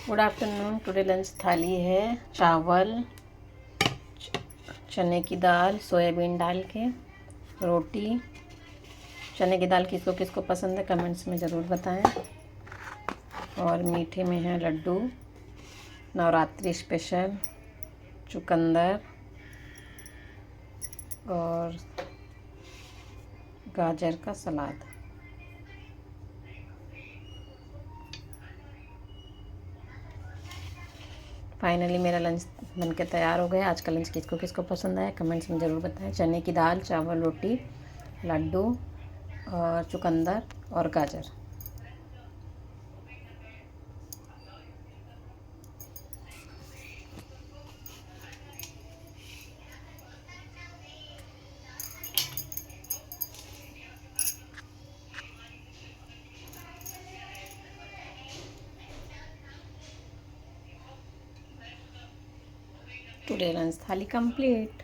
Good afternoon. Today lunch थाली है चावल, चने की दाल, सोयाबीन डाल के, रोटी। चने की दाल किसको किसको पसंद है कमेंट्स में ज़रूर बताएं। और मीठे में है लड्डू, नवरात्रि स्पेशल, चुकंदर और गाजर का सलाद। फाइनली मेरा लंच बनके तैयार हो गया। आज का लंच किसको किसको पसंद आया कमेंट्स में ज़रूर बताएं। चने की दाल, चावल, रोटी, लड्डू और चुकंदर और गाजर। टुडे लंच थाली कंप्लीट।